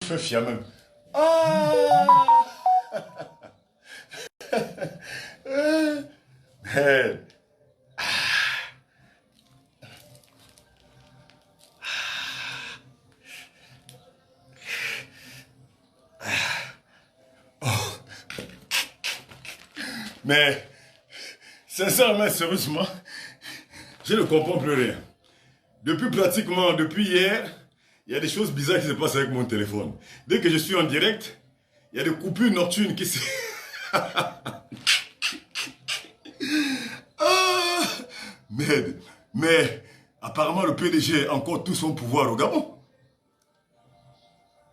Je me fier même. Ah! Merde. Mais, sincèrement, sérieusement, je ne comprends plus rien. Depuis hier, il y a des choses bizarres qui se passent avec mon téléphone. Dès que je suis en direct, il y a des coupures nocturnes qui se... Ah, merde. Mais, apparemment, le PDG a encore tout son pouvoir au Gabon.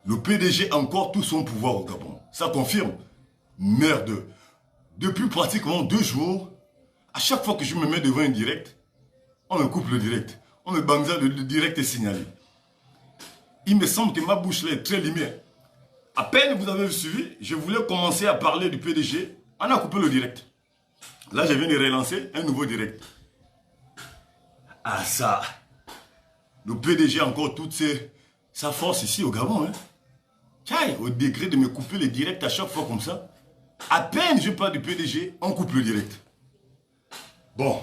Le PDG a encore tout son pouvoir au Gabon. Ça confirme. Merde. Depuis pratiquement 2 jours, à chaque fois que je me mets devant un direct, on me coupe le direct. On me banza, le direct est signalé. Il me semble que ma bouche là est très limitée. À peine vous avez suivi, je voulais commencer à parler du PDG. On a coupé le direct. Là, je viens de relancer un nouveau direct. Ah ça, le PDG a encore toute sa force ici au Gabon. Hein. Tiens, au degré de me couper le direct à chaque fois comme ça. À peine je parle du PDG, on coupe le direct. Bon.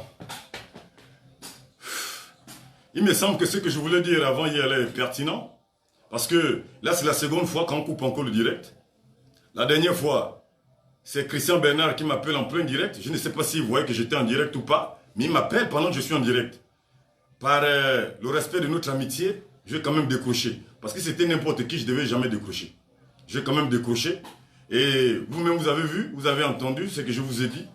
Il me semble que ce que je voulais dire avant hier est pertinent. Parce que là, c'est la seconde fois qu'on coupe encore le direct. La dernière fois, c'est Christian Bernard qui m'appelle en plein direct. Je ne sais pas s'il voyait que j'étais en direct ou pas. Mais il m'appelle pendant que je suis en direct. Par le respect de notre amitié, je vais quand même décrocher. Parce que c'était n'importe qui, je ne devais jamais décrocher. Je vais quand même décrocher. Et vous-même, vous avez vu, vous avez entendu ce que je vous ai dit.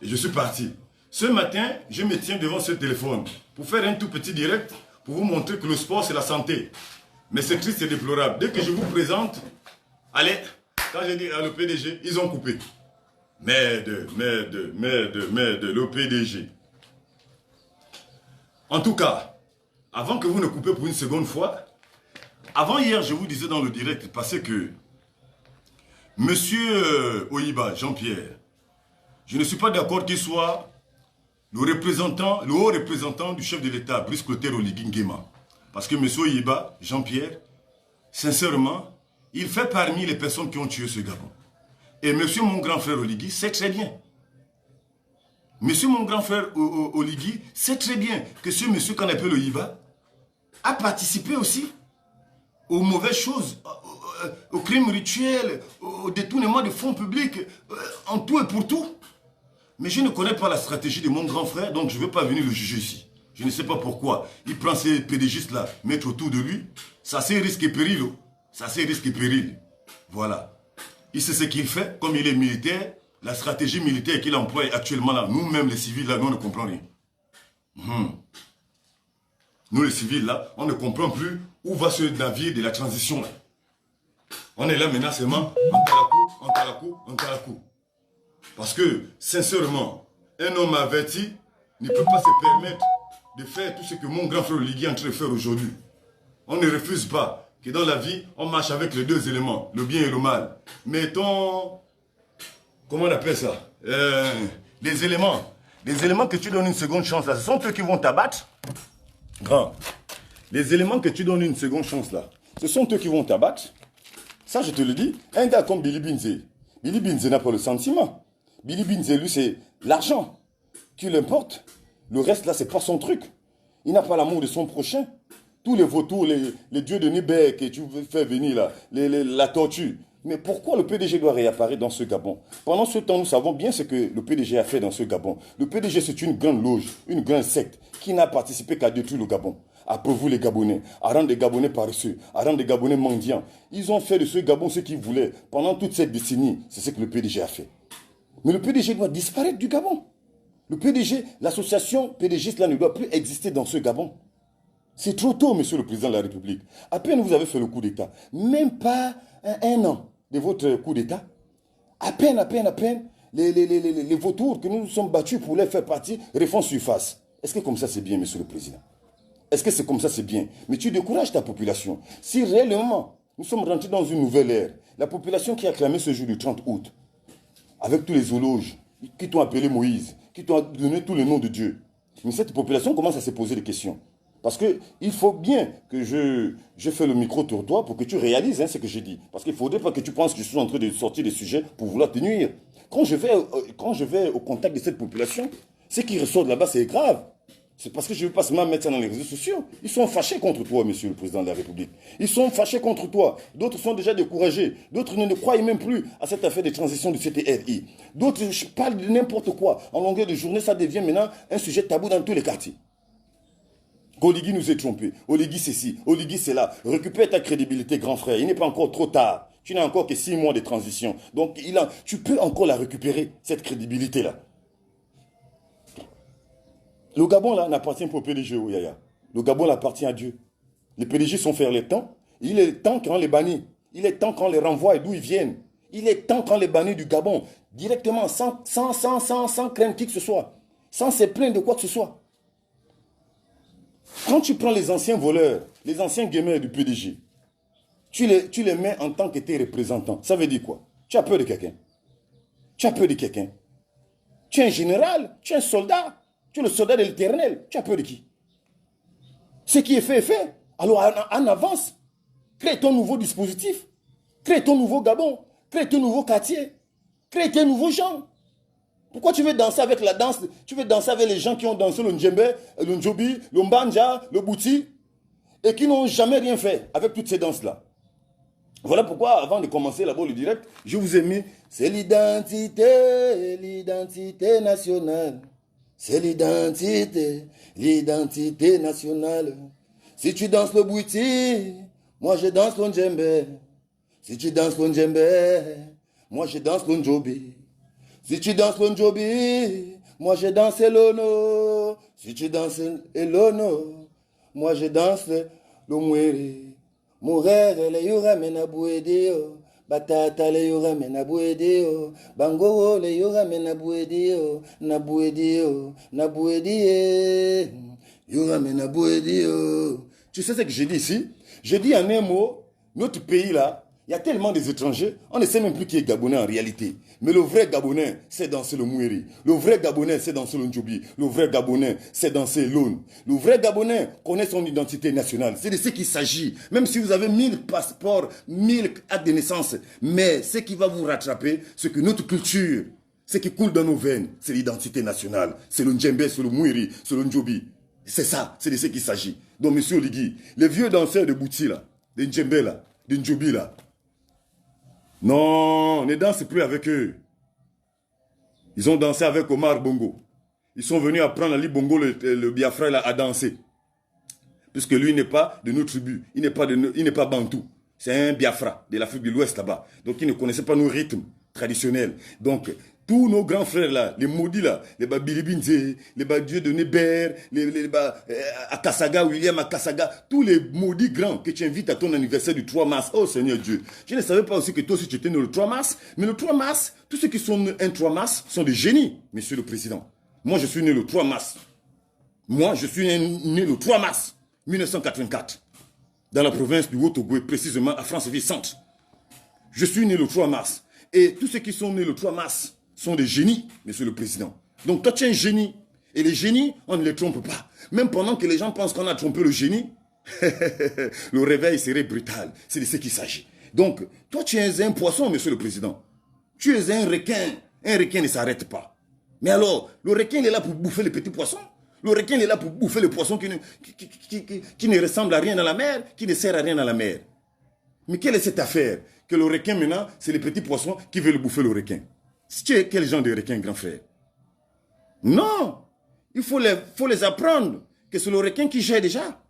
Et je suis parti. Ce matin, je me tiens devant ce téléphone pour faire un tout petit direct, pour vous montrer que le sport, c'est la santé. Mais c'est triste et déplorable. Dès que je vous présente, allez, quand j'ai dit à le PDG, ils ont coupé. Merde, le PDG. En tout cas, avant que vous ne coupez pour une seconde fois, avant hier, je vous disais dans le direct passé que Monsieur Oyiba, Jean-Pierre, je ne suis pas d'accord qu'il soit le haut représentant du chef de l'État, Brice Clotaire Oligui Nguema. Parce que M. Oyiba, Jean-Pierre, sincèrement, il fait parmi les personnes qui ont tué ce Gabon. Et monsieur mon grand frère Oligui sait très bien. Monsieur mon grand frère Oligui sait très bien que ce monsieur qu'on appelle Oyiba a participé aussi aux mauvaises choses, aux crimes rituels, au détournement de fonds publics, en tout et pour tout. Mais je ne connais pas la stratégie de mon grand frère, donc je ne vais pas venir le juger ici. Je ne sais pas pourquoi. Il prend ces PDGistes-là, mettre autour de lui. Ça, c'est risque et péril. Ça, c'est risque et péril. Voilà. Il sait ce qu'il fait, comme il est militaire. La stratégie militaire qu'il emploie actuellement là, nous-mêmes les civils là, nous on ne comprenons rien. Nous les civils là, on ne comprend plus où va ce navire de la transition là. On est là maintenant seulement en Talakou. Parce que, sincèrement, un homme averti ne peut pas se permettre de faire tout ce que mon grand frère Oligui est en train de faire aujourd'hui. On ne refuse pas que dans la vie, on marche avec les 2 éléments, le bien et le mal. Mettons, comment on appelle ça? Les éléments que tu donnes une seconde chance là, ce sont eux qui vont t'abattre. Grand. Les éléments que tu donnes une seconde chance là, ce sont eux qui vont t'abattre. Ça, je te le dis. Un gars comme Billy Binze. Billy Binze n'a pas le sentiment. Billy Binze, lui, c'est l'argent qui l'importe. Le reste, là, c'est pas son truc. Il n'a pas l'amour de son prochain. Tous les vautours, les dieux de Nébek que tu veux faire venir là, la tortue. Mais pourquoi le PDG doit réapparaître dans ce Gabon? Pendant ce temps, nous savons bien ce que le PDG a fait dans ce Gabon. Le PDG, c'est une grande loge, une grande secte qui n'a participé qu'à détruire le Gabon. Après vous les Gabonais, à rendre des Gabonais paresseux, à rendre des Gabonais mendiants. Ils ont fait de ce Gabon ce qu'ils voulaient. Pendant toute cette décennie, c'est ce que le PDG a fait. Mais le PDG doit disparaître du Gabon. Le PDG, l'association PDGiste là ne doit plus exister dans ce Gabon. C'est trop tôt, monsieur le président de la République. À peine vous avez fait le coup d'État, même pas un an de votre coup d'État. À peine, les vautours que nous nous sommes battus pour les faire partie refont surface. Est-ce que comme ça c'est bien, monsieur le président? Est-ce que c'est comme ça c'est bien? Mais tu décourages ta population. Si réellement nous sommes rentrés dans une nouvelle ère, la population qui a clamé ce jour du 30 août, avec tous les zoologes qui t'ont appelé Moïse, qui t'ont donné tous les noms de Dieu, mais cette population commence à se poser des questions. Parce qu'il faut bien que je fais le micro sur toi pour que tu réalises ce que j'ai dit. Parce qu'il ne faudrait pas que tu penses que je suis en train de sortir des sujets pour vouloir te nuire. Quand je vais au contact de cette population, ce qui ressort de là-bas, c'est grave. C'est parce que je ne veux pas seulement mettre ça dans les réseaux sociaux. Ils sont fâchés contre toi, monsieur le président de la République. Ils sont fâchés contre toi. D'autres sont déjà découragés. D'autres ne croient même plus à cette affaire de transition du CTRI. D'autres parlent de n'importe quoi. En longueur de journée, ça devient maintenant un sujet tabou dans tous les quartiers. Oligui nous est trompé. Oligui ceci. Oligui cela. Récupère ta crédibilité, grand frère. Il n'est pas encore trop tard. Tu n'as encore que 6 mois de transition. Donc, tu peux encore la récupérer, cette crédibilité-là. Le Gabon, là, n'appartient pas au PDG, Yaya. Le Gabon appartient à Dieu. Les PDG sont faire les temps. Il est temps qu'on les bannit. Il est temps qu'on les renvoie d'où ils viennent. Il est temps qu'on les bannit du Gabon. Directement, sans craindre qui que ce soit. Sans se plaindre de quoi que ce soit. Quand tu prends les anciens voleurs, les anciens gamers du PDG, tu les mets en tant que tes représentants. Ça veut dire quoi? Tu as peur de quelqu'un. Tu as peur de quelqu'un. Tu es un général, tu es un soldat. Tu es le soldat de l'éternel. Tu as peur de qui? Ce qui est fait est fait. Alors en avance, crée ton nouveau dispositif. Crée ton nouveau Gabon. Crée ton nouveau quartier. Crée tes nouveaux gens. Pourquoi tu veux danser avec la danse? Tu veux danser avec les gens qui ont dansé le Ndjembe, le Ndjobi, le Mbanja, le Bouti, et qui n'ont jamais rien fait avec toutes ces danses-là. Voilà pourquoi, avant de commencer là-bas le direct, je vous ai mis, c'est l'identité nationale. C'est l'identité nationale. Si tu danses le Bouti, moi je danse le Ndjembe. Si tu danses le Ndjembe, moi je danse le Ndjobi. Si tu danses le Ndjobi, moi je danse l'Ono. Si tu danses l'Ono, moi je danse le Mwere. Mourere le yura mena bouedeo. Batata le yura mena bouedeo. Bango le yura mena bouedeo. Na bouedeo. Na bouedie. Yura mena bouedeo. Tu sais ce que j'ai dit ici? J'ai dit en un mot, notre pays là, il y a tellement des étrangers, on ne sait même plus qui est Gabonais en réalité. Mais le vrai Gabonais, c'est danser le Mouiri. Le vrai Gabonais, c'est danser le Ndjobi. Le vrai Gabonais, c'est danser l'Aune. Le vrai Gabonais connaît son identité nationale. C'est de ce qu'il s'agit. Même si vous avez 1000 passeports, 1000 actes de naissance. Mais ce qui va vous rattraper, c'est que notre culture, ce qui coule dans nos veines, c'est l'identité nationale. C'est le Ndjembe, c'est le Mouiri, c'est le Ndjobi. C'est ça, c'est de ce qu'il s'agit. Donc, monsieur Oligui, les vieux danseurs de Bouti là, de Ndjembe là, de Ndjobi là, non, ne danse plus avec eux. Ils ont dansé avec Omar Bongo. Ils sont venus apprendre Ali Bongo, le Biafra, là, à danser. Puisque lui n'est pas de notre tribu. Il n'est pas Bantou. C'est un Biafra de l'Afrique de l'Ouest là-bas. Donc il ne connaissait pas nos rythmes traditionnels. Donc tous nos grands frères là, les maudits là, les Babilibinze, les Dieu de Néber, les Akasaga, William Akasaga, tous les maudits grands que tu invites à ton anniversaire du 3 mars. Oh Seigneur Dieu. Je ne savais pas aussi que toi aussi tu étais né le 3 mars. Mais le 3 mars, tous ceux qui sont nés un 3 mars sont des génies, monsieur le président. Moi je suis né le 3 mars. Moi je suis né le 3 mars 1984. Dans la province du Haut-Togo, précisément à Franceville Centre. Je suis né le 3 mars. Et tous ceux qui sont nés le 3 mars sont des génies, monsieur le président. Donc toi tu es un génie. Et les génies, on ne les trompe pas. Même pendant que les gens pensent qu'on a trompé le génie, le réveil serait brutal. C'est de ce qu'il s'agit. Donc, toi tu es un poisson, monsieur le président. Tu es un requin. Un requin ne s'arrête pas. Mais alors, le requin il est là pour bouffer les petits poissons. Le requin il est là pour bouffer les poissons qui ne ressemblent à rien dans la mer, qui ne servent à rien dans la mer. Mais quelle est cette affaire? Que le requin maintenant, c'est les petits poissons qui veulent bouffer le requin. Tu es quel genre de requin, grand frère? Non! Il faut les apprendre que c'est le requin qui gère déjà.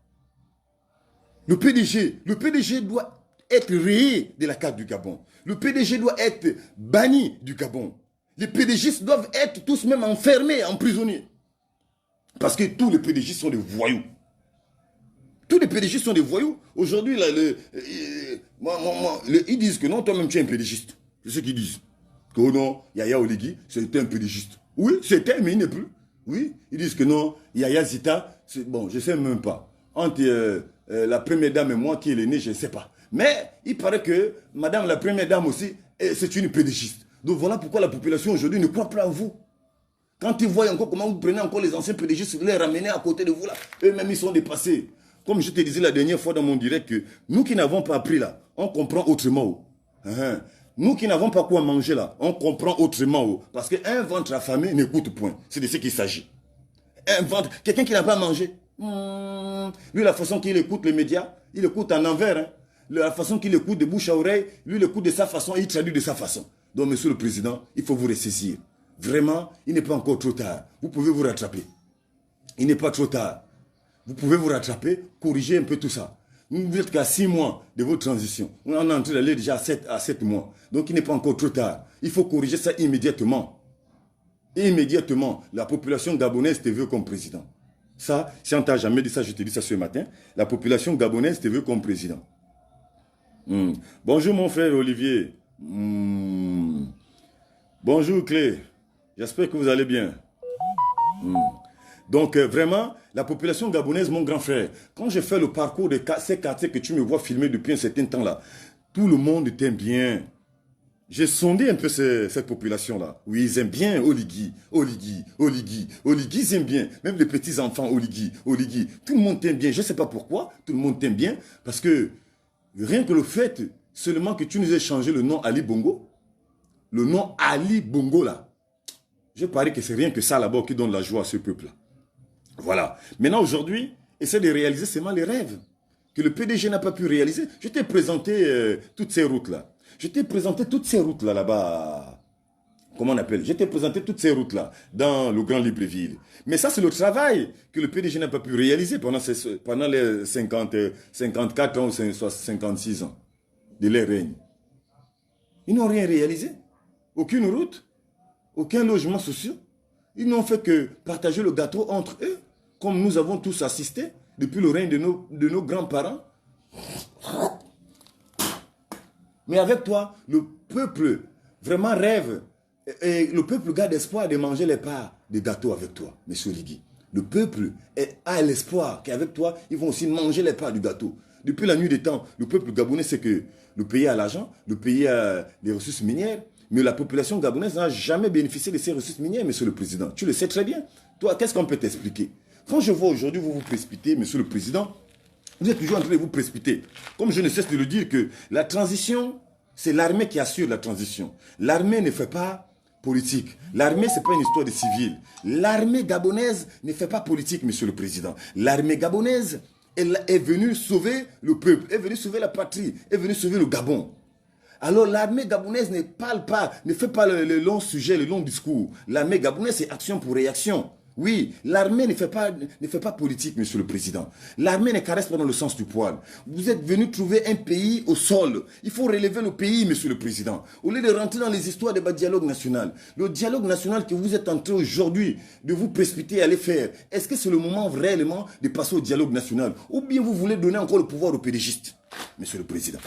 Le PDG doit être rayé de la carte du Gabon. Le PDG doit être banni du Gabon. Les PDG doivent être tous même enfermés, emprisonnés. Parce que tous les PDG sont des voyous. Tous les PDG sont des voyous. Aujourd'hui, ils disent que non, toi-même tu es un PDGiste. C'est ce qu'ils disent. Que non, Yaya Oligui, c'était un PDGiste. Oui, c'était, mais il n'est plus. Oui, ils disent que non, Yaya Zita, bon, je ne sais même pas. Entre la première dame et moi qui est l'aîné, je ne sais pas. Mais il paraît que madame la première dame aussi, c'est une PDGiste. Donc voilà pourquoi la population aujourd'hui ne croit pas en vous. Quand ils voient encore comment vous prenez encore les anciens PDG, vous les ramenez à côté de vous là, eux-mêmes ils sont dépassés. Comme je te disais la dernière fois dans mon direct, que nous qui n'avons pas appris là, on comprend autrement. Nous qui n'avons pas quoi manger là, on comprend autrement. Parce qu'un ventre affamé n'écoute point. C'est de ce qu'il s'agit. Un ventre, quelqu'un qui n'a pas mangé. Lui, la façon qu'il écoute les médias, il écoute en envers. Hein. La façon qu'il écoute de bouche à oreille, lui, il écoute de sa façon et il traduit de sa façon. Donc, monsieur le président, il faut vous ressaisir. Vraiment, il n'est pas encore trop tard. Vous pouvez vous rattraper. Il n'est pas trop tard. Vous pouvez vous rattraper, corriger un peu tout ça. Vous n'êtes qu'à 6 mois de votre transition. On est en train d'aller déjà à 7 mois. Donc, il n'est pas encore trop tard. Il faut corriger ça immédiatement. Immédiatement, la population gabonaise te veut comme président. Ça, si on t'a jamais dit ça, je te dis ça ce matin. La population gabonaise te veut comme président. Bonjour mon frère Olivier. Bonjour Clé. J'espère que vous allez bien. Donc vraiment, la population gabonaise, mon grand frère, quand je fais le parcours de ces quartiers que tu me vois filmer depuis un certain temps là, tout le monde t'aime bien. J'ai sondé un peu cette population-là. Oui, ils aiment bien Oligui, ils aiment bien. Même les petits-enfants Oligui. Tout le monde t'aime bien. Je ne sais pas pourquoi, tout le monde t'aime bien. Parce que rien que le fait seulement que tu nous aies changé le nom Ali Bongo, le nom Ali Bongo là, je parie que c'est rien que ça là-bas qui donne la joie à ce peuple-là. Voilà. Maintenant, aujourd'hui, essaie de réaliser seulement les rêves que le PDG n'a pas pu réaliser. Je t'ai présenté toutes ces routes-là. Je t'ai présenté toutes ces routes-là, là-bas. Comment on appelle? Je t'ai présenté toutes ces routes-là, dans le Grand Libreville. Mais ça, c'est le travail que le PDG n'a pas pu réaliser pendant les 54 ans ou 56 ans de leur règne. Ils n'ont rien réalisé. Aucune route, aucun logement social. Ils n'ont fait que partager le gâteau entre eux, comme nous avons tous assisté depuis le règne de nos grands-parents. Mais avec toi, le peuple vraiment rêve et le peuple garde espoir de manger les parts de gâteau avec toi, monsieur Oligui. Le peuple a l'espoir qu'avec toi, ils vont aussi manger les parts du gâteau. Depuis la nuit des temps, le peuple gabonais sait que le pays a l'argent, le pays a les ressources minières, mais la population gabonaise n'a jamais bénéficié de ces ressources minières, monsieur le président. Tu le sais très bien. Toi, qu'est-ce qu'on peut t'expliquer? Quand je vois aujourd'hui, vous vous précipitez, monsieur le président, vous êtes toujours en train de vous précipiter. Comme je ne cesse de le dire que la transition, c'est l'armée qui assure la transition. L'armée ne fait pas politique. L'armée, ce n'est pas une histoire de civils. L'armée gabonaise ne fait pas politique, monsieur le président. L'armée gabonaise, elle est venue sauver le peuple, est venue sauver la patrie, est venue sauver le Gabon. Alors l'armée gabonaise ne parle pas, ne fait pas le long sujet, le long discours. L'armée gabonaise, c'est action pour réaction. Oui, l'armée ne fait pas politique, monsieur le président. L'armée ne caresse pas dans le sens du poil. Vous êtes venu trouver un pays au sol. Il faut relever le pays, monsieur le président. Au lieu de rentrer dans les histoires de dialogue national. Le dialogue national que vous êtes en train aujourd'hui de vous précipiter à aller faire, est-ce que c'est le moment réellement de passer au dialogue national? Ou bien vous voulez donner encore le pouvoir aux pédégistes, monsieur le président?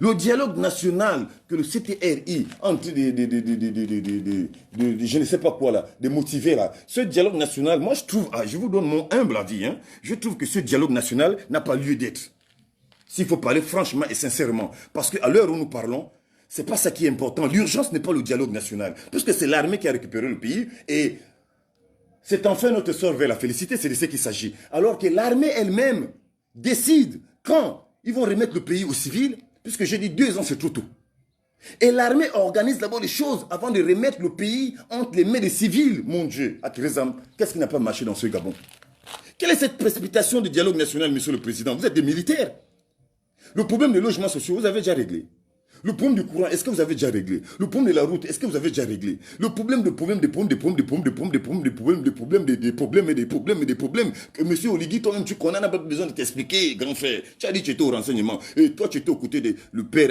Le dialogue national que le CTRI en train de je ne sais pas quoi là, de motiver là. Ce dialogue national, moi je trouve, je vous donne mon humble avis, hein, je trouve que ce dialogue national n'a pas lieu d'être. S'il faut parler franchement et sincèrement. Parce qu'à l'heure où nous parlons, c'est pas ça qui est important. L'urgence n'est pas le dialogue national. Puisque c'est l'armée qui a récupéré le pays et c'est enfin notre sort vers la félicité, c'est de ce qu'il s'agit. Alors que l'armée elle-même décide quand ils vont remettre le pays aux civils. Puisque j'ai dit 2 ans, c'est trop tôt. Et l'armée organise d'abord les choses avant de remettre le pays entre les mains des civils. Mon Dieu, à Kérézam, qu'est-ce qui n'a pas marché dans ce Gabon? Quelle est cette précipitation du dialogue national, monsieur le président? Vous êtes des militaires. Le problème des logements sociaux, vous avez déjà réglé. Le problème du courant, est-ce que vous avez déjà réglé? Le problème de la route, est-ce que vous avez déjà réglé? Le problème des problèmes que monsieur Oligui, toi-même, tu connais, n'a pas besoin de t'expliquer, grand frère. Tu as dit que tu étais au renseignement. Et toi, tu étais aux côtés de le père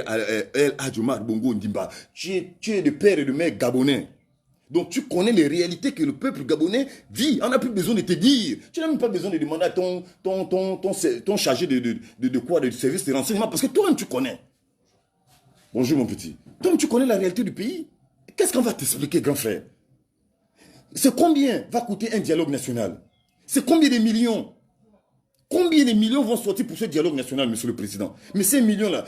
El Hadjoumar Bongo Ndimba. Tu es le père et le mère gabonais. Donc, tu connais les réalités que le peuple gabonais vit. On n'a plus besoin de te dire. Tu n'as même pas besoin de demander à ton chargé de quoi? De service de renseignement. Parce que toi-même, tu connais. Bonjour mon petit. Toi, tu connais la réalité du pays. Qu'est-ce qu'on va t'expliquer, grand frère? C'est combien va coûter un dialogue national? C'est combien de millions? Combien de millions vont sortir pour ce dialogue national, monsieur le président? Mais ces millions-là,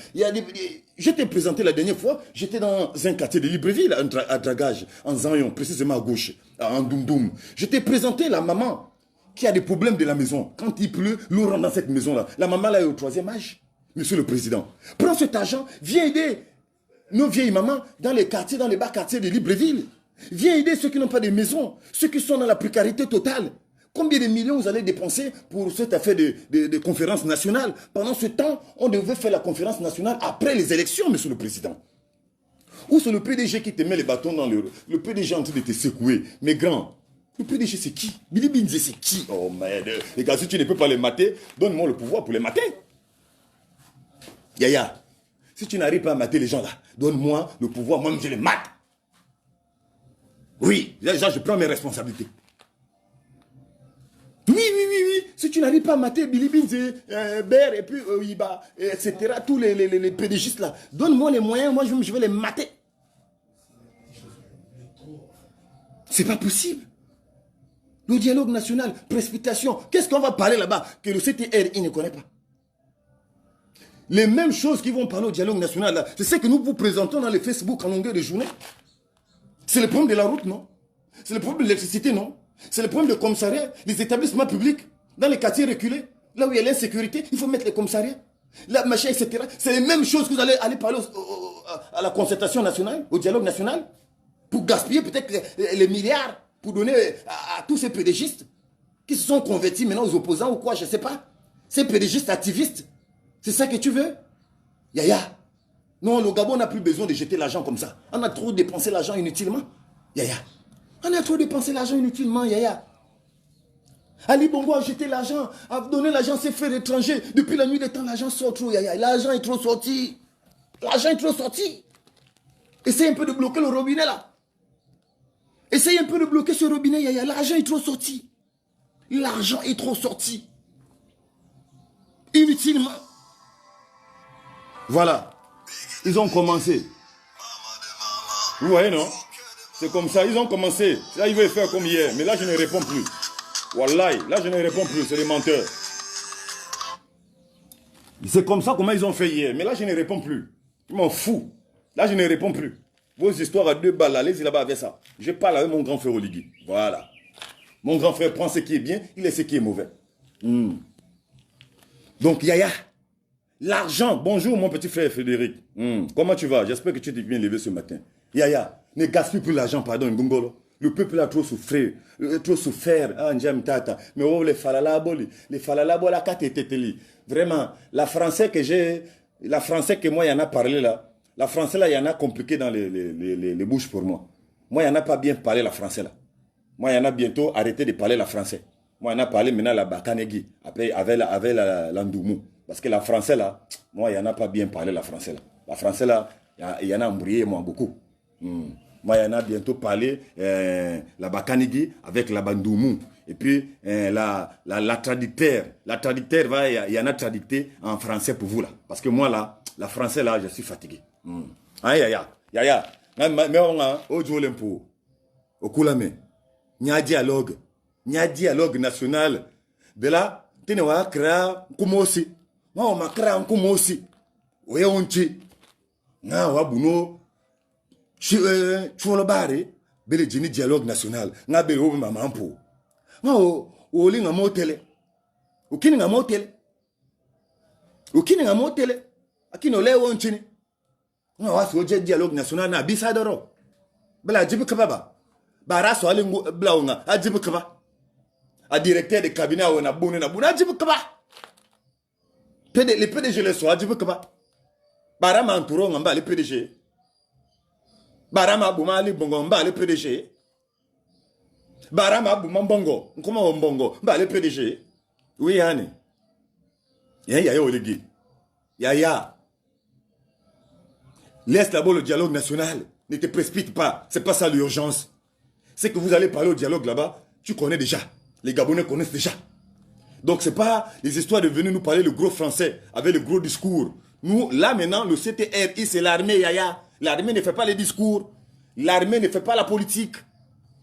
Je t'ai présenté la dernière fois, j'étais dans un quartier de Libreville, à Dragage, en Zanyon, précisément à gauche, en Doum. Je t'ai présenté la maman qui a des problèmes de la maison. Quand il pleut, l'eau rentre dans cette maison-là. La maman là est au 3e âge. Monsieur le Président, prends cet argent, viens aider nos vieilles mamans dans les quartiers, dans les bas quartiers de Libreville. Viens aider ceux qui n'ont pas de maison, ceux qui sont dans la précarité totale. Combien de millions vous allez dépenser pour cette affaire de conférence nationale? Pendant ce temps, on devait faire la conférence nationale après les élections, monsieur le Président. Ou c'est le PDG qui te met les bâtons dans le PDG en train de te secouer. Mais grand, le PDG c'est qui? Billy Binze c'est qui? Oh merde. Les gars, si tu ne peux pas les mater, donne-moi le pouvoir pour les mater. Yaya, si tu n'arrives pas à mater les gens là, donne-moi le pouvoir, moi je les mate. Oui, déjà je prends mes responsabilités. Oui. Si tu n'arrives pas à mater Billy Binze, Ber et puis Iba, etc., tous les PDGistes là, donne-moi les moyens, moi je vais les mater. C'est pas possible. Le dialogue national, précipitation, qu'est-ce qu'on va parler là-bas que le CTR, il ne connaît pas? Les mêmes choses qui vont parler au dialogue national là, c'est ce que nous vous présentons dans les Facebook en longueur de journée. C'est le problème de la route, non? C'est le problème de l'électricité, non? C'est le problème des commissariats, des établissements publics, dans les quartiers reculés, là où il y a l'insécurité, il faut mettre les commissariats, la machin, etc. C'est les mêmes choses que vous allez aller parler à la concertation nationale, au dialogue national, pour gaspiller peut-être les milliards, pour donner à tous ces pédégistes qui se sont convertis maintenant aux opposants ou quoi, je ne sais pas. Ces pédégistes activistes, c'est ça que tu veux? Yaya. Non, le Gabon n'a plus besoin de jeter l'argent comme ça. On a trop dépensé l'argent inutilement. Yaya. On a trop dépensé l'argent inutilement, Yaya. Ali Bongo a jeté l'argent, a donné l'argent à ses frères étrangers. Depuis la nuit des temps, l'argent sort trop, Yaya. L'argent est trop sorti. L'argent est trop sorti. Essaye un peu de bloquer le robinet là. Essaye un peu de bloquer ce robinet, Yaya. L'argent est trop sorti. L'argent est trop sorti. Inutilement. Voilà. Ils ont commencé. Vous voyez, non? C'est comme ça, ils ont commencé. Là, ils veulent faire comme hier. Mais là, je ne réponds plus. Wallahi, là, je ne réponds plus. C'est des menteurs. C'est comme ça comment ils ont fait hier. Mais là, je ne réponds plus. Je m'en fous. Là, je ne réponds plus. Vos histoires à 2 balles, allez-y là-bas avec ça. Je parle avec mon grand frère Oligui. Voilà. Mon grand frère prend ce qui est bien, il laisse ce qui est mauvais. Donc, Yaya, l'argent. Bonjour, mon petit frère Frédéric. Comment tu vas? J'espère que tu t'es bien levé ce matin. Yaya, ne gaspille plus l'argent, pardon, Ngongolo. Le peuple a trop souffert. Trop souffert. Ah, N'Djam Tata. Mais oh, les falalaboli. Les falalaboli, la carte était télé. Vraiment, la français que j'ai, la français que moi, il y en a parlé là. La français là, il y en a compliqué dans les bouches pour moi. Moi, il n'y en a pas bien parlé la français là. Moi, il y en a bientôt arrêté de parler la français. Moi, il y en a parlé maintenant la Bakanegi. Après, avec l'Andoumou. Parce que la français là, moi, il n'y en a pas bien parlé la français là. La français là, il y en a embrouillé moi beaucoup. Moi, il y en a bientôt parlé la Bakanigi avec la Bandoumou. Et puis, la traducteur. La traducteur, il y en a traducté en français pour vous là. Parce que moi là, la français là, je suis fatigué. Aïe, aïe, aïe, aïe. Mais on a, au Djolempo, au Koulame, il y a dialogue. Il y a dialogue national. De là, tu ne vas créer comme aussi. Moi, on m'a créé comme aussi. Oui, on tue. Non, on tu vois le barré, bel dialogue national. N'a pas eu maman pour. Non, au lit à mon télé. Au qui n'a mon télé. Au qui n'a mon télé. À qui n'a on tue. Non, c'est dialogue national. N'a pas d'or. Bela Djibu Kababa. Bara so ali blaunga. A Djibu Kaba. A directeur de cabinet on a bonné na bouna Djibu Kaba. Les PDG le soir Djibu Kaba. Bara m'entourant en bas les PDG. Barama Boumali Bongo, mba le PDG. Barama Boumam Bongo, comment on Bongo, mba le PDG. Oui, Anne. Yaya Oligui. Yaya. Laisse d'abord le dialogue national. Ne te précipite pas. C'est pas ça l'urgence. C'est que vous allez parler au dialogue là-bas, tu connais déjà. Les Gabonais connaissent déjà. Donc c'est pas les histoires de venir nous parler le gros français avec le gros discours. Nous, là maintenant, le CTRI, c'est l'armée, Yaya. L'armée ne fait pas les discours. L'armée ne fait pas la politique.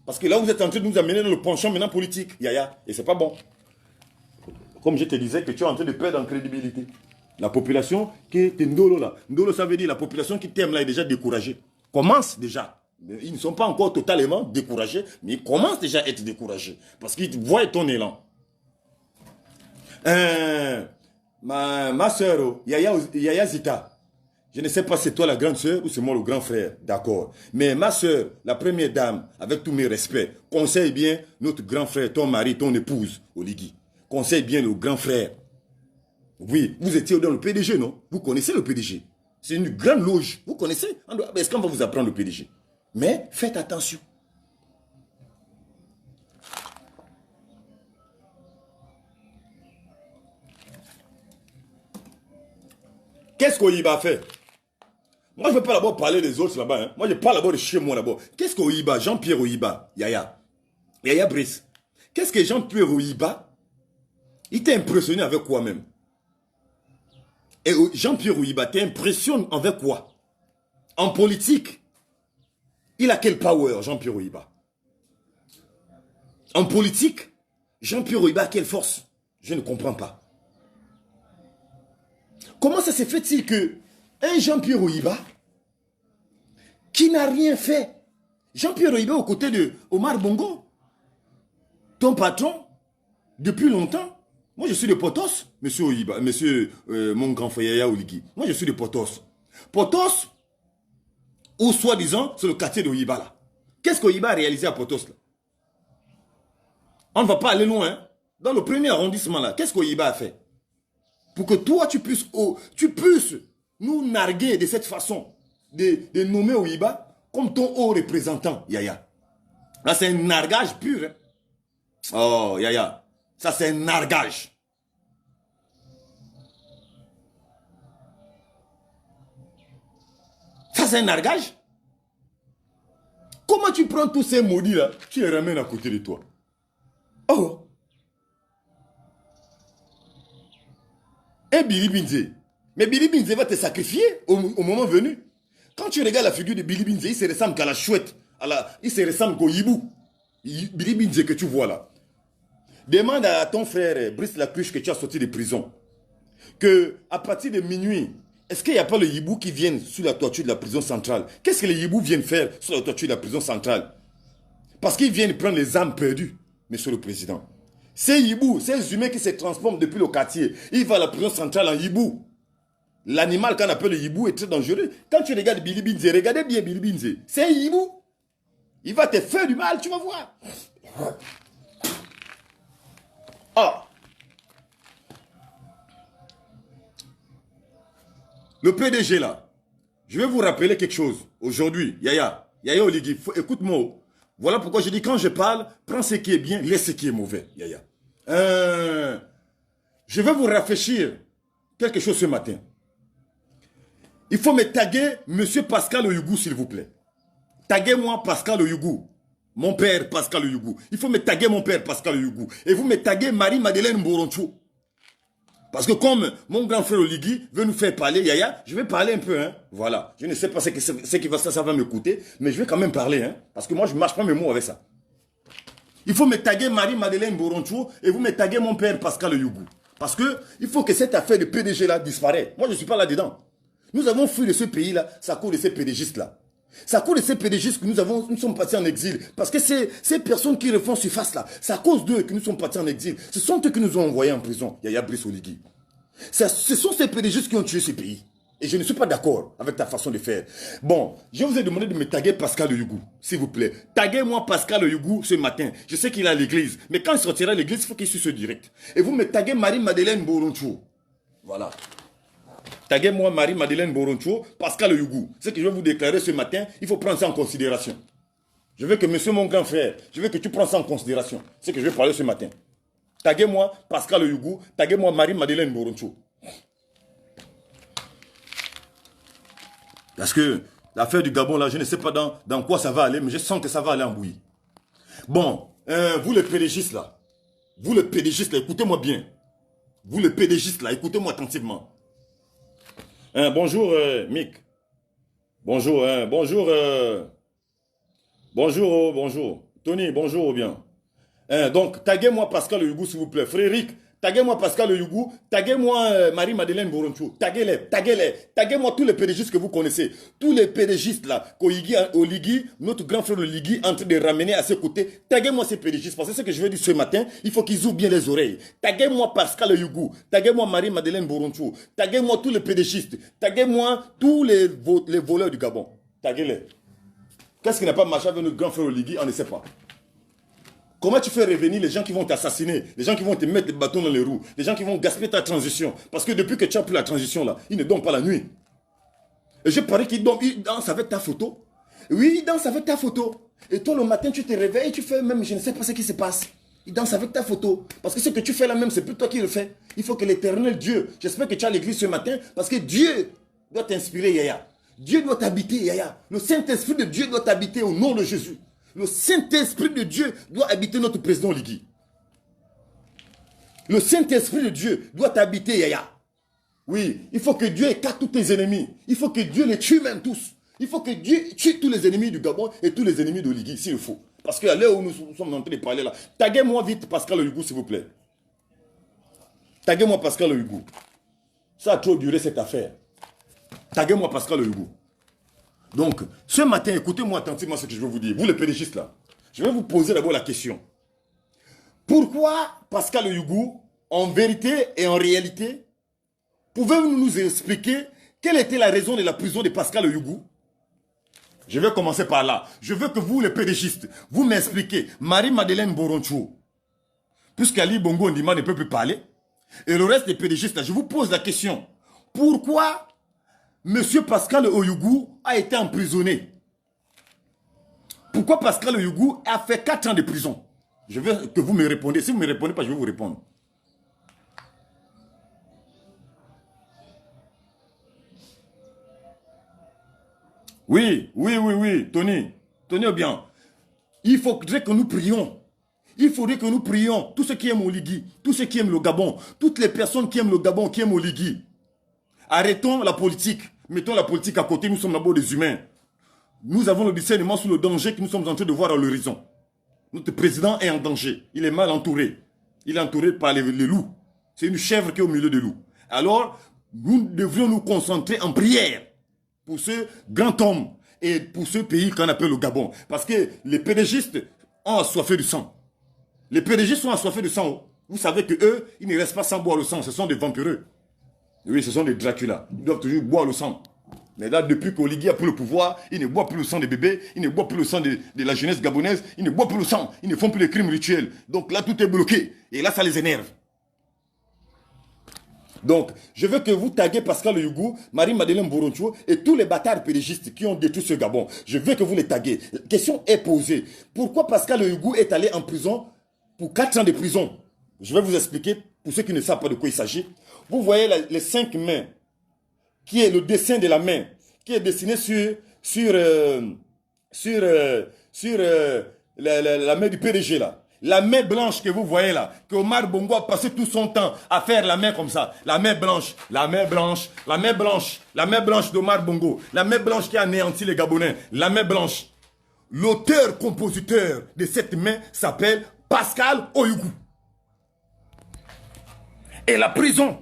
Parce que là, vous êtes en train de nous amener dans le penchant maintenant politique, Yaya. Et c'est pas bon. Comme je te disais que tu es en train de perdre en crédibilité. La population qui est Ndolo là. Ndolo, ça veut dire la population qui t'aime là est déjà découragée. Commence déjà. Ils ne sont pas encore totalement découragés, mais ils commencent déjà à être découragés. Parce qu'ils voient ton élan. Ma soeur, Yaya Zita. Je ne sais pas si c'est toi la grande soeur ou c'est moi le grand frère. D'accord. Mais ma soeur, la première dame, avec tous mes respects, conseille bien notre grand frère, ton mari, ton épouse, Oligui. Conseille bien le grand frère. Oui, vous étiez dans le PDG, non? Vous connaissez le PDG. C'est une grande loge. Vous connaissez? Est-ce qu'on va vous apprendre le PDG? Mais faites attention. Qu'est-ce qu'Oyiba a fait? Moi, je ne veux pas d'abord parler des autres là-bas. Hein. Moi, je parle d'abord de chez moi d'abord. Qu'est-ce qu'Oyiba, Jean-Pierre Oyiba, Yaya Brice. Qu'est-ce que Jean-Pierre Oyiba, il t'a impressionné avec quoi même? Et Jean-Pierre Oyiba t'impressionne avec quoi? En politique, il a quel power, Jean-Pierre Oyiba? En politique, Jean-Pierre Oyiba a quelle force? Je ne comprends pas. Comment ça se fait-il que un Jean-Pierre Oyiba qui n'a rien fait, Jean-Pierre Oyiba aux côtés de Omar Bongo, ton patron, depuis longtemps. Moi, je suis de Potos, monsieur Oyiba, mon grand frère Yaya Oligui. Moi, je suis de Potos. Potos, ou soi-disant, c'est le quartier de Oyiba là. Qu'est-ce qu'Oyiba a réalisé à Potos là? On ne va pas aller loin. Hein? Dans le premier arrondissement là, qu'est-ce qu'Oyiba a fait? Pour que toi, tu puisses nous narguer de cette façon, de nommer Oyiba comme ton haut représentant, Yaya. Là, c'est un nargage pur. Hein? Oh, Yaya. Ça, c'est un nargage. Ça, c'est un nargage. Comment tu prends tous ces maudits-là, tu les ramènes à côté de toi? Oh. Et Billy Binze. Mais Billy Binze va te sacrifier au moment venu. Quand tu regardes la figure de Billy Binze, il se ressemble qu'à la chouette. Il se ressemble qu'au hibou. Billy Binze que tu vois là. Demande à ton frère Brice Lacruche que tu as sorti de prison. Que à partir de minuit, est-ce qu'il n'y a pas le hibou qui vient sous la toiture de la prison centrale? Qu'est-ce que les hiboux viennent faire sur la toiture de la prison centrale? Parce qu'ils viennent prendre les âmes perdues, monsieur le président. Ces hiboux, ces humains qui se transforment depuis le quartier, ils vont à la prison centrale en hibou. L'animal qu'on appelle le hibou est très dangereux. Quand tu regardes Billy Binze, regardez bien Billy Binze. C'est un hibou. Il va te faire du mal, tu vas voir. Ah. Le PDG là, je vais vous rappeler quelque chose. Aujourd'hui, Yaya Oligui, écoute-moi. Voilà pourquoi je dis quand je parle, prends ce qui est bien, laisse ce qui est mauvais, Yaya. Je vais vous rafraîchir quelque chose ce matin. Il faut me taguer Monsieur Pascal Oyougou, s'il vous plaît. Taguez-moi Pascal Oyougou. Mon père Pascal Oyougou. Il faut me taguer mon père Pascal Oyougou. Et vous me taguez Marie-Madeleine Mboroncho. Parce que comme mon grand frère Oligui veut nous faire parler, Yaya, je vais parler un peu. Hein. Voilà. Je ne sais pas ce qui ça va m'écouter, mais je vais quand même parler. Hein, parce que moi, je ne marche pas mes mots avec ça. Il faut me taguer Marie-Madeleine Mboroncho et vous me taguez mon père Pascal Oyougou. Parce que il faut que cette affaire de PDG là disparaisse. Moi, je ne suis pas là-dedans. Nous avons fui de ce pays-là, ça court de ces PDGistes-là. Ça court de ces PDGistes que nous sommes partis en exil. Parce que ces personnes qui refont surface là, c'est à cause d'eux que nous sommes partis en exil. Ce sont eux qui nous ont envoyés en prison, Yaya Brice Oligui. Ce sont ces PDGistes qui ont tué ce pays. Et je ne suis pas d'accord avec ta façon de faire. Bon, je vous ai demandé de me taguer Pascal Oyougou, s'il vous plaît. Taguez-moi Pascal Oyougou ce matin. Je sais qu'il est à l'église. Mais quand il sortira à l'église, il faut qu'il suive ce direct. Et vous me taguez Marie-Madeleine Boroncho. Voilà. Taguez-moi Marie-Madeleine Boroncho, Pascal Oyougou. Ce que je vais vous déclarer ce matin, il faut prendre ça en considération. Je veux que monsieur mon grand frère, je veux que tu prennes ça en considération. Ce que je vais parler ce matin. Taguez-moi Pascal Oyougou, taguez-moi Marie-Madeleine Boroncho. Parce que l'affaire du Gabon, là, je ne sais pas dans quoi ça va aller, mais je sens que ça va aller en bouillie. Bon, vous les PDGistes, là. Vous les PDGistes, là, écoutez-moi bien. Vous les PDGistes, là, écoutez-moi attentivement. Bonjour, Mick. Bonjour, bonjour. Bonjour. Tony, bonjour, bien. Donc, taguez-moi Pascal Oyougou, s'il vous plaît. Frédéric, taguez-moi Pascal Oyougou, taguez-moi Marie-Madeleine Boroncho, taguez-moi tous les pédégistes que vous connaissez, tous les pédégistes là, Oligui, notre grand frère Oligui, en train de ramener à ses côtés, taguez-moi ces pédégistes, parce que ce que je veux dire ce matin, il faut qu'ils ouvrent bien les oreilles. Taguez-moi Pascal Oyougou, taguez-moi Marie-Madeleine Boroncho, taguez-moi tous les pédégistes, taguez-moi tous les voleurs du Gabon, taguez-les. Qu'est-ce qui n'a pas marché avec notre grand frère Oligui, on ne sait pas. Comment tu fais revenir les gens qui vont t'assassiner, les gens qui vont te mettre des bâtons dans les roues, les gens qui vont gaspiller ta transition. Parce que depuis que tu as pris la transition là, ils ne dorment pas la nuit. Et je parie qu'ils dansent avec ta photo. Oui, ils dansent avec ta photo. Et toi le matin tu te réveilles, tu fais même, je ne sais pas ce qui se passe. Ils dansent avec ta photo. Parce que ce que tu fais là même, c'est plus toi qui le fais. Il faut que l'éternel Dieu, j'espère que tu es à l'église ce matin, parce que Dieu doit t'inspirer, Yaya. Dieu doit t'habiter, Yaya. Le Saint-Esprit de Dieu doit t'habiter au nom de Jésus. Le Saint-Esprit de Dieu doit habiter notre président Oligui. Le Saint-Esprit de Dieu doit habiter, Yaya. Oui, il faut que Dieu écarte tous tes ennemis. Il faut que Dieu les tue même tous. Il faut que Dieu tue tous les ennemis du Gabon et tous les ennemis d'Oligui, s'il faut. Parce qu'à l'heure où nous sommes en train de parler là, taguez-moi vite Pascal Oyougou, s'il vous plaît. Taguez-moi Pascal Oyougou. Ça a trop duré cette affaire. Taguez-moi Pascal Oyougou. Donc, ce matin, écoutez-moi attentivement ce que je veux vous dire. Vous les pédégistes là, je vais vous poser d'abord la question. Pourquoi Pascal Oyougou, en vérité et en réalité, pouvez-vous nous expliquer quelle était la raison de la prison de Pascal Oyougou? Je vais commencer par là. Je veux que vous les pédégistes, vous m'expliquez. Marie-Madeleine Boroncho, puisqu'Ali Bongo Ndima ne peut plus parler, et le reste des pédégistes là, je vous pose la question. Pourquoi Monsieur Pascal Oyougou a été emprisonné? Pourquoi Pascal Oyougou a fait 4 ans de prison? Je veux que vous me répondez. Si vous ne me répondez pas, je vais vous répondre. Oui, Tony. Tony bien. Il faudrait que nous prions. Il faudrait que nous prions. Tous ceux qui aiment Oligui, tous ceux qui aiment le Gabon, toutes les personnes qui aiment le Gabon, qui aiment Oligui. Arrêtons la politique. Mettons la politique à côté. Nous sommes d'abord des humains. Nous avons le discernement sur le danger que nous sommes en train de voir à l'horizon. Notre président est en danger. Il est mal entouré. Il est entouré par les loups. C'est une chèvre qui est au milieu des loups. Alors, nous devrions nous concentrer en prière pour ce grand homme et pour ce pays qu'on appelle le Gabon. Parce que les pédégistes ont assoiffé du sang. Les pédégistes sont assoiffés de sang. Vous savez qu'eux, ils ne restent pas sans boire le sang. Ce sont des vampireux. Oui, ce sont des Dracula. Ils doivent toujours boire le sang. Mais là, depuis qu'Oligui a pris le pouvoir, ils ne boivent plus le sang des bébés, ils ne boivent plus le sang de la jeunesse gabonaise, ils ne boivent plus le sang, ils ne font plus les crimes rituels. Donc là, tout est bloqué. Et là, ça les énerve. Donc, je veux que vous taguez Pascal Oyougou, Marie-Madeleine Boroncho et tous les bâtards pédégistes qui ont détruit ce Gabon. Je veux que vous les taguez. La question est posée. Pourquoi Pascal Oyougou est allé en prison pour 4 ans de prison? Je vais vous expliquer, pour ceux qui ne savent pas de quoi il s'agit. Vous voyez les 5 mains, qui est le dessin de la main, qui est dessiné sur la main du PDG là. La main blanche que vous voyez là, que Omar Bongo a passé tout son temps à faire la main comme ça. La main blanche, la main blanche, la main blanche, la main blanche d'Omar Bongo. La main blanche qui a anéanti les Gabonais. La main blanche. L'auteur-compositeur de cette main s'appelle Pascal Oyougou. Et la prison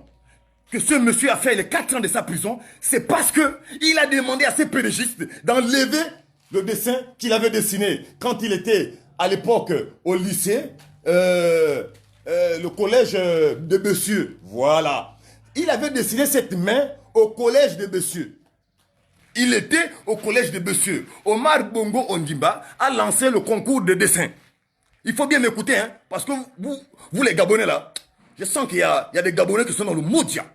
que ce monsieur a fait les 4 ans de sa prison, c'est parce qu'il a demandé à ses pédégistes d'enlever le dessin qu'il avait dessiné quand il était à l'époque au lycée, le collège de Bessieux. Voilà. Il avait dessiné cette main au collège de Bessieux. Il était au collège de Bessieux. Omar Bongo Ondimba a lancé le concours de dessin. Il faut bien m'écouter, hein, parce que vous les Gabonais là, je sens qu'il y a des Gabonais qui sont dans le Moudia.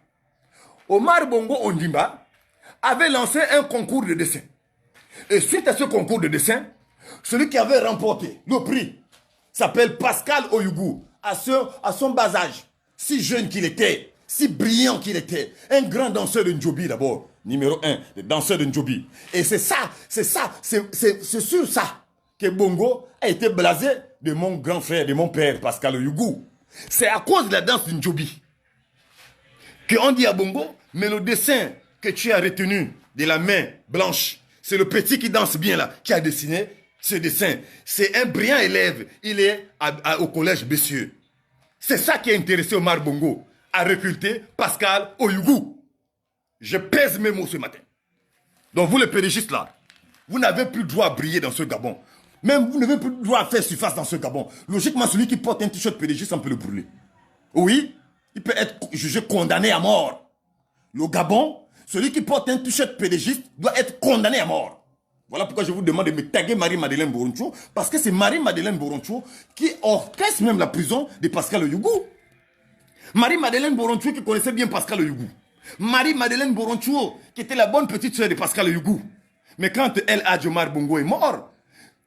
Omar Bongo Ondimba avait lancé un concours de dessin. Et suite à ce concours de dessin, celui qui avait remporté le prix s'appelle Pascal Oyougou, à son bas âge, si jeune qu'il était, si brillant qu'il était, un grand danseur de Ndjobi d'abord, numéro 1, le danseur de Ndjobi. Et c'est sur ça que Bongo a été blasé de mon grand frère, de mon père, Pascal Oyougou. C'est à cause de la danse de Ndjobi qu'on dit à Bongo, mais le dessin que tu as retenu de la main blanche, c'est le petit qui danse bien là, qui a dessiné ce dessin. C'est un brillant élève. Il est au collège Bessieux. C'est ça qui a intéressé Omar Bongo, à recruter Pascal Oyougou. Je pèse mes mots ce matin. Donc vous les pédégistes là, vous n'avez plus le droit à briller dans ce Gabon. Même vous n'avez plus le droit à faire surface dans ce Gabon. Logiquement, celui qui porte un t-shirt pédégiste, on peut le brûler. Oui, il peut être jugé condamné à mort. Le Gabon, celui qui porte un t-shirt pédégiste doit être condamné à mort. Voilà pourquoi je vous demande de me taguer Marie-Madeleine Boroncho, parce que c'est Marie-Madeleine Boroncho qui orchestre même la prison de Pascal Oyougou. Marie-Madeleine Boroncho qui connaissait bien Pascal Oyougou. Marie-Madeleine Boroncho qui était la bonne petite soeur de Pascal Oyougou. Mais quand El Hadj Omar Bongo est mort,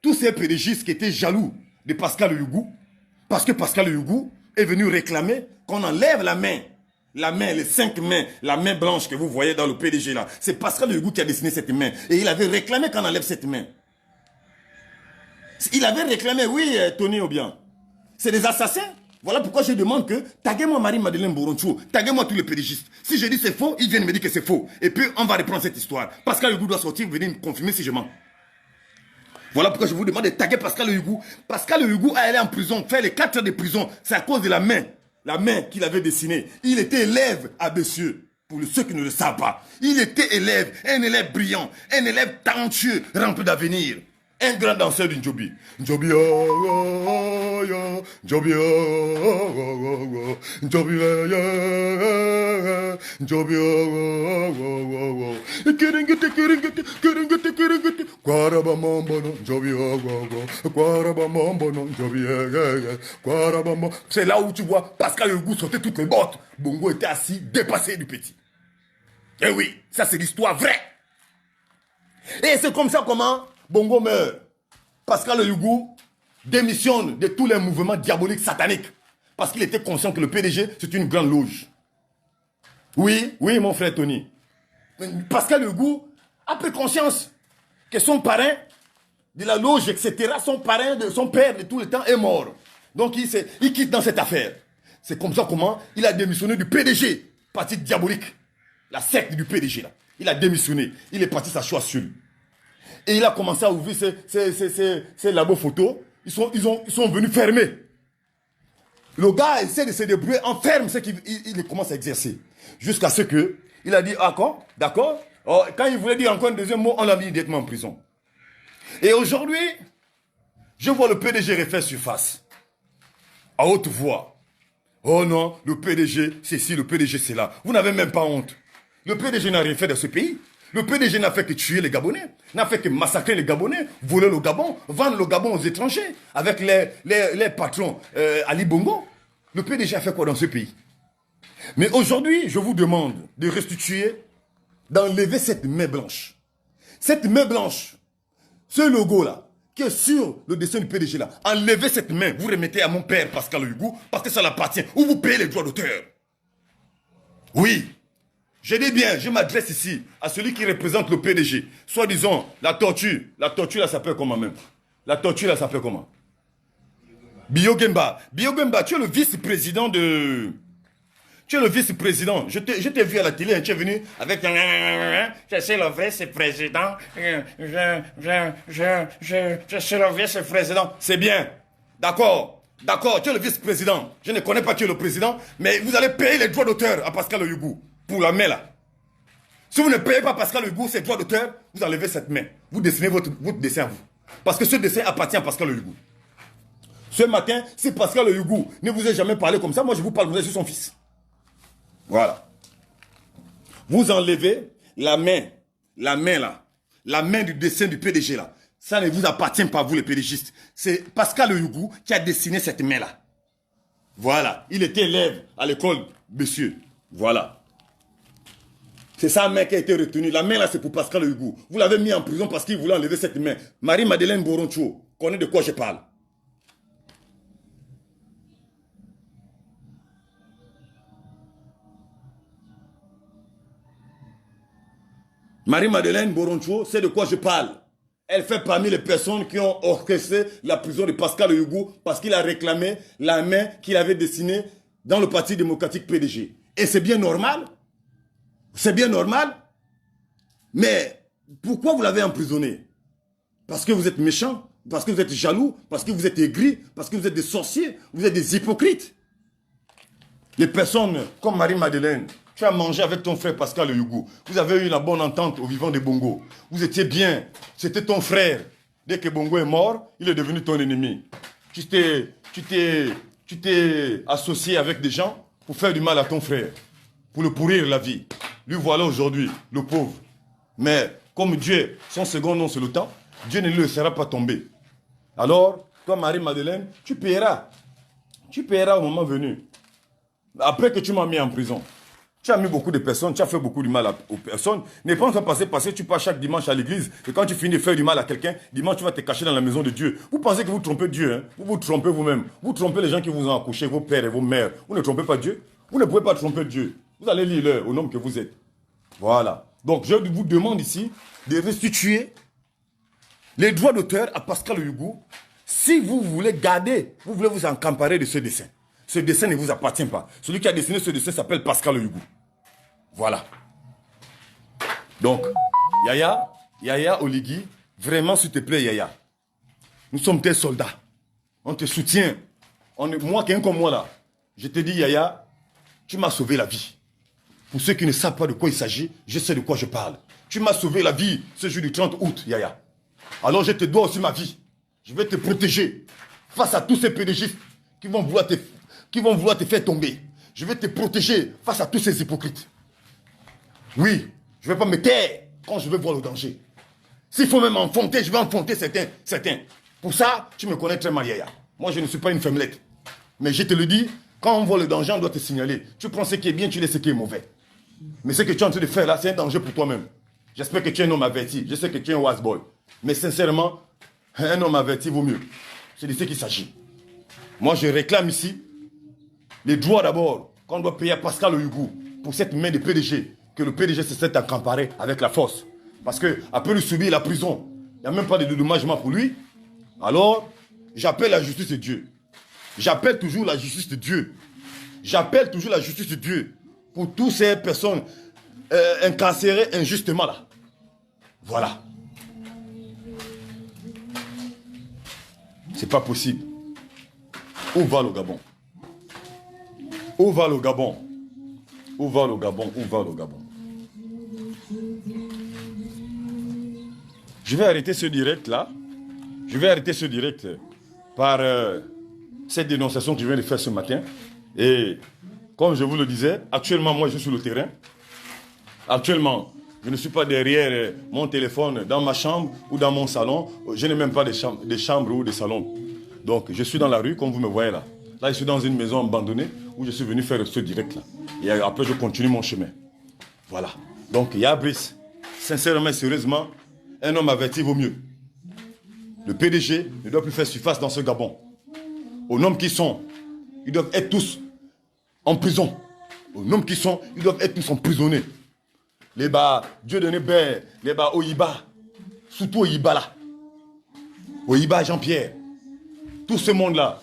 tous ces pédégistes qui étaient jaloux de Pascal Oyougou, parce que Pascal Oyougou est venu réclamer qu'on enlève la main, les 5 mains, la main blanche que vous voyez dans le PDG là. C'est Pascal Oyougou qui a dessiné cette main. Et il avait réclamé qu'on enlève cette main. Il avait réclamé, oui, Tony Obiang. C'est des assassins. Voilà pourquoi je demande que taguez-moi Marie-Madeleine Boroncho, taguez-moi tous les pédégistes. Si je dis c'est faux, ils viennent me dire que c'est faux. Et puis on va reprendre cette histoire. Pascal Oyougou doit sortir, venir me confirmer si je mens. Voilà pourquoi je vous demande de taguer Pascal Oyougou. Pascal Oyougou a allé en prison, faire les 4 heures de prison. C'est à cause de la main qu'il avait dessinée. Il était élève à Bessieux, pour ceux qui ne le savent pas. Il était élève, un élève brillant, un élève talentueux, rempli d'avenir. Un grand danseur du Njobi. Njobi, Njobi, Njobi, Njobi, c'est là où tu vois Pascal Oyougou sauter toutes les bottes. Bongo était assis, dépassé du petit. Eh oui, ça c'est l'histoire vraie. Et c'est comme ça comment Bongo meurt. Pascal Oyougou démissionne de tous les mouvements diaboliques sataniques. Parce qu'il était conscient que le PDG, c'est une grande loge. Oui, oui, mon frère Tony. Pascal Oyougou a pris conscience que son parrain de la loge, etc., son parrain, son père de tout le temps est mort. Donc il quitte dans cette affaire. C'est comme ça comment il a démissionné du PDG, parti diabolique. La secte du PDG là. Il a démissionné. Il est parti s'asseoir seul. Et il a commencé à ouvrir ses labos photos. Ils sont venus fermer. Le gars essaie de se débrouiller, enferme ce qu'il commence à exercer. Jusqu'à ce que il a dit, d'accord. Oh, quand il voulait dire encore un deuxième mot, on l'a mis directement en prison. Et aujourd'hui, je vois le PDG refaire surface. À haute voix. Oh non, le PDG, c'est ci, le PDG, c'est là. Vous n'avez même pas honte. Le PDG n'a rien fait dans ce pays. Le PDG n'a fait que tuer les Gabonais, n'a fait que massacrer les Gabonais, voler le Gabon, vendre le Gabon aux étrangers, avec les patrons Ali Bongo. Le PDG a fait quoi dans ce pays? Mais aujourd'hui, je vous demande de restituer, d'enlever cette main blanche. Cette main blanche, ce logo-là, qui est sur le dessin du PDG là, enlevez cette main, vous remettez à mon père Pascal Oyougou, parce que ça l'appartient, ou vous payez les droits d'auteur. Oui. Je dis bien, je m'adresse ici à celui qui représente le PDG. Soit disant, la tortue là s'appelle comment même? La tortue là s'appelle comment? Biogemba. Biogemba, tu es le vice-président de... Tu es le vice-président. Je t'ai vu à la télé, tu es venu avec... Je suis le vice-président. Je suis le vice-président. C'est bien. D'accord. D'accord, tu es le vice-président. Je ne connais pas qui est le président, mais vous allez payer les droits d'auteur à Pascal Oyougou. Pour la main là. Si vous ne payez pas Pascal Oyougou ses droits d'auteur, vous enlevez cette main. Vous dessinez votre dessin à vous. Parce que ce dessin appartient à Pascal Oyougou. Ce matin, si Pascal Oyougou ne vous a jamais parlé comme ça, moi je vous parle, vous êtes son fils. Voilà. Vous enlevez la main là. La main du dessin du PDG là. Ça ne vous appartient pas, vous les PDGistes. C'est Pascal Oyougou qui a dessiné cette main là. Voilà. Il était élève à l'école, monsieur. Voilà. C'est sa main qui a été retenue. La main là, c'est pour Pascal Oyougou. Vous l'avez mis en prison parce qu'il voulait enlever cette main. Marie-Madeleine Boroncho connaît de quoi je parle. Marie-Madeleine Boroncho sait de quoi je parle. Elle fait parmi les personnes qui ont orchestré la prison de Pascal Oyougou parce qu'il a réclamé la main qu'il avait dessinée dans le Parti démocratique PDG. Et c'est bien normal. C'est bien normal. Mais pourquoi vous l'avez emprisonné? Parce que vous êtes méchant, parce que vous êtes jaloux, parce que vous êtes aigri, parce que vous êtes des sorciers, vous êtes des hypocrites. Les personnes comme Marie-Madeleine, tu as mangé avec ton frère Pascal Yougou. Vous avez eu la bonne entente au vivant des Bongo. Vous étiez bien. C'était ton frère. Dès que Bongo est mort, il est devenu ton ennemi. Tu t'es associé avec des gens pour faire du mal à ton frère, pour le pourrir la vie. Lui voilà aujourd'hui, le pauvre. Mais comme Dieu, son second nom c'est le temps, Dieu ne le laissera pas tomber. Alors, toi Marie-Madeleine, tu paieras. Tu paieras au moment venu. Après que tu m'as mis en prison. Tu as mis beaucoup de personnes, tu as fait beaucoup de mal aux personnes. Ne pense pas passer, tu pars chaque dimanche à l'église. Et quand tu finis de faire du mal à quelqu'un, dimanche tu vas te cacher dans la maison de Dieu. Vous pensez que vous trompez Dieu, hein? Vous vous trompez vous-même. Vous trompez les gens qui vous ont accouché, vos pères et vos mères. Vous ne trompez pas Dieu. Vous ne pouvez pas tromper Dieu. Vous allez lire l'heure au nom que vous êtes. Voilà. Donc je vous demande ici de restituer les droits d'auteur à Pascal Yougou. Si vous voulez garder, vous voulez vous emparer de ce dessin. Ce dessin ne vous appartient pas. Celui qui a dessiné ce dessin s'appelle Pascal Yougou. Voilà. Donc, Yaya Oligui, vraiment s'il te plaît Yaya, nous sommes tes soldats. On te soutient. Moi, quelqu'un comme moi là, je te dis Yaya, tu m'as sauvé la vie. Pour ceux qui ne savent pas de quoi il s'agit, je sais de quoi je parle. Tu m'as sauvé la vie ce jour du 30 août, Yaya. Alors je te dois aussi ma vie. Je vais te protéger face à tous ces pédégistes qui vont vouloir te faire tomber. Je vais te protéger face à tous ces hypocrites. Oui, je ne vais pas me taire quand je vais voir le danger. S'il faut même enfanter, je vais enfanter certains. Pour ça, tu me connais très mal, Yaya. Moi, je ne suis pas une femmelette. Mais je te le dis, quand on voit le danger, on doit te signaler. Tu prends ce qui est bien, tu laisses ce qui est mauvais. Mais ce que tu es en train de faire là, c'est un danger pour toi-même. J'espère que tu es un homme averti. Je sais que tu es un wise boy. Mais sincèrement, un homme averti vaut mieux. C'est de ce qu'il s'agit. Moi, je réclame ici les droits d'abord qu'on doit payer à Pascal Yougou pour cette main de PDG. Que le PDG se soit accaparé avec la force. Parce qu'après lui subir la prison, il n'y a même pas de dédommagement pour lui. Alors, j'appelle la justice de Dieu. J'appelle toujours la justice de Dieu. J'appelle toujours la justice de Dieu pour toutes ces personnes incarcérées injustement là. Voilà. C'est pas possible. Où va le Gabon? Où va le Gabon? Où va le Gabon? Où va le Gabon? Je vais arrêter ce direct là. Je vais arrêter ce direct par cette dénonciation que je viens de faire ce matin. Et comme je vous le disais, actuellement moi je suis sur le terrain. Actuellement, je ne suis pas derrière mon téléphone dans ma chambre ou dans mon salon. Je n'ai même pas de chambre ou de salon. Donc je suis dans la rue comme vous me voyez là. Là je suis dans une maison abandonnée où je suis venu faire ce direct là. Et après je continue mon chemin. Voilà. Donc il y a Brice. Sincèrement et sérieusement, un homme averti vaut mieux. Le PDG ne doit plus faire surface dans ce Gabon. Aux noms qui sont, ils doivent être tous en prison. Aux noms qui sont, ils doivent être tous emprisonnés. Les bas, Dieu donné Bert, les bas Oyiba, surtout Oyiba là. Oyiba Jean-Pierre. Tout ce monde-là,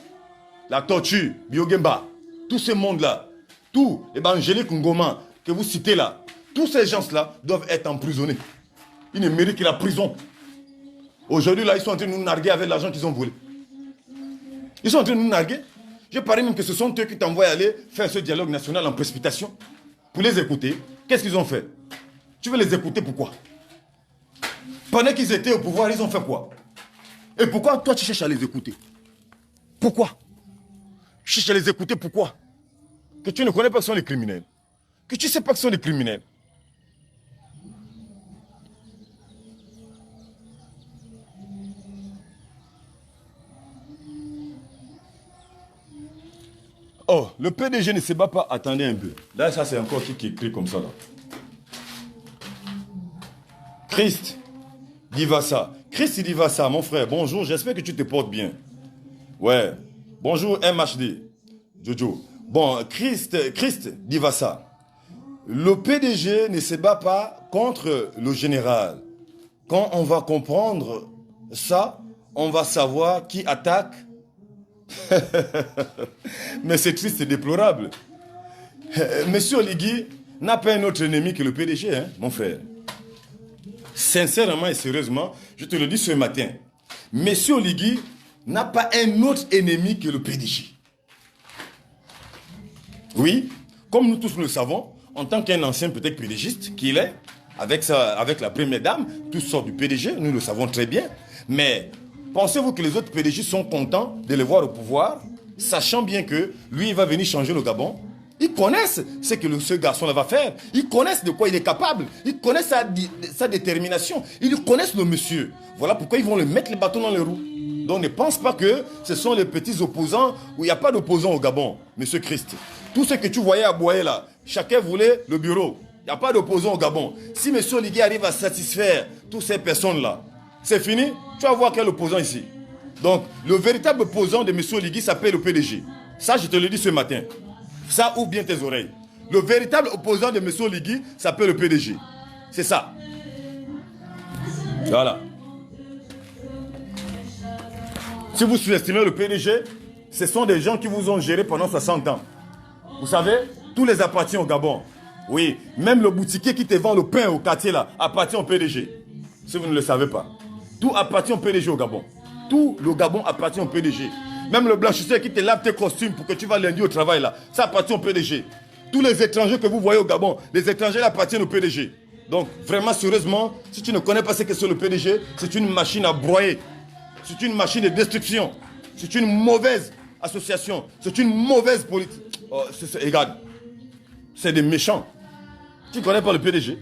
la tortue, Biogemba, tout ce monde-là, tout, les bas Angélique Ngoma, que vous citez là, tous ces gens-là doivent être emprisonnés. Ils ne méritent que la prison. Aujourd'hui, là, ils sont en train de nous narguer avec l'argent qu'ils ont volé. Ils sont en train de nous narguer. Je parie même que ce sont eux qui t'envoient aller faire ce dialogue national en précipitation. Pour les écouter, qu'est-ce qu'ils ont fait? Tu veux les écouter pourquoi? Pendant qu'ils étaient au pouvoir, ils ont fait quoi? Et pourquoi toi tu cherches à les écouter? Pourquoi? Tu cherches à les écouter pourquoi? Que tu ne connais pas que ce sont les criminels. Que tu ne sais pas que ce sont les criminels. Oh, le PDG ne se bat pas. Attendez un peu. Là, ça, c'est encore qui écrit comme ça, là. Christ, Divasa. Christ Divasa, mon frère, bonjour. J'espère que tu te portes bien. Ouais. Bonjour, MHD. Jojo. Bon, Christ Divasa. Le PDG ne se bat pas contre le général. Quand on va comprendre ça, on va savoir qui attaque. Mais c'est triste et déplorable. Monsieur Oligui n'a pas un autre ennemi que le PDG, hein, mon frère. Sincèrement et sérieusement, je te le dis ce matin. Monsieur Oligui n'a pas un autre ennemi que le PDG. Oui, comme nous tous le savons, en tant qu'un ancien peut-être PDGiste qu'il est, avec la première dame, tout sort du PDG, nous le savons très bien. Mais pensez-vous que les autres PDG sont contents de le voir au pouvoir, sachant bien que lui, il va venir changer le Gabon? Ils connaissent ce que ce garçon-là va faire. Ils connaissent de quoi il est capable. Ils connaissent sa détermination. Ils connaissent le monsieur. Voilà pourquoi ils vont le mettre les bâtons dans les roues. Donc ne pense pas que ce sont les petits opposants où il n'y a pas d'opposants au Gabon, monsieur Christ. Tout ce que tu voyais à Boye là, chacun voulait le bureau. Il n'y a pas d'opposants au Gabon. Si monsieur Oligui arrive à satisfaire toutes ces personnes-là, c'est fini. Tu vas voir quel opposant ici. Donc, le véritable opposant de monsieur Oligui s'appelle le PDG. Ça, je te le dis ce matin. Ça, ouvre bien tes oreilles. Le véritable opposant de monsieur Oligui s'appelle le PDG. C'est ça. Voilà. Si vous sous-estimez le PDG, ce sont des gens qui vous ont géré pendant 60 ans. Vous savez, tout les appartient au Gabon. Oui, même le boutiquier qui te vend le pain au quartier là, appartient au PDG. Si vous ne le savez pas. Tout appartient au PDG au Gabon. Tout le Gabon appartient au PDG. Même le blanchisseur qui te lave tes costumes pour que tu vas lundi au travail là, ça appartient au PDG. Tous les étrangers que vous voyez au Gabon, les étrangers là appartiennent au PDG. Donc, vraiment, sérieusement, si tu ne connais pas ce que c'est le PDG, c'est une machine à broyer. C'est une machine de destruction. C'est une mauvaise association. C'est une mauvaise politique. Oh, regarde, c'est des méchants. Tu ne connais pas le PDG?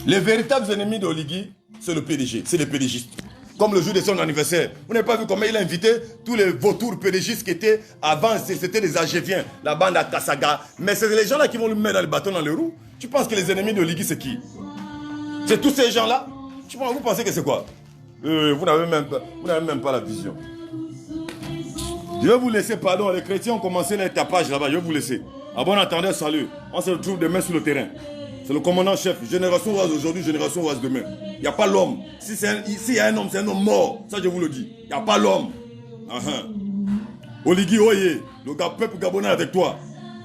Les véritables ennemis d'Oligui, c'est le PDG, c'est les PDGistes. Comme le jour de son anniversaire. Vous n'avez pas vu comment il a invité tous les vautours PDGistes qui étaient avant, c'était les Algériens, la bande à Kassaga. Mais c'est les gens-là qui vont lui mettre dans le bâton dans les roues. Tu penses que les ennemis d'Oligui, c'est qui? C'est tous ces gens-là? Vous pensez que c'est quoi? Vous n'avez même pas la vision. Je vais vous laisser, pardon, les chrétiens ont commencé les tapages là-bas, je vais vous laisser. À bon entendeur, salut. On se retrouve demain sur le terrain. C'est le commandant-chef. Génération Oise aujourd'hui, génération Oise demain. Il n'y a pas l'homme. S'il y a un homme, c'est un homme mort. Ça, je vous le dis. Il n'y a pas l'homme. Oligui, oye. Le peuple gabonais avec toi.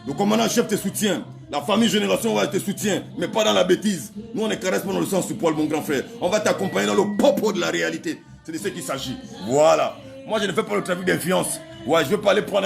Le commandant-chef te soutient. La famille Génération Oise te soutient. Mais pas dans la bêtise. Nous, on ne caresse pas dans le sens du poil, mon grand frère. On va t'accompagner dans le popo de la réalité. C'est de ce qu'il s'agit. Voilà. Moi, je ne fais pas le trafic d'influence. Ouais, je ne veux pas aller prendre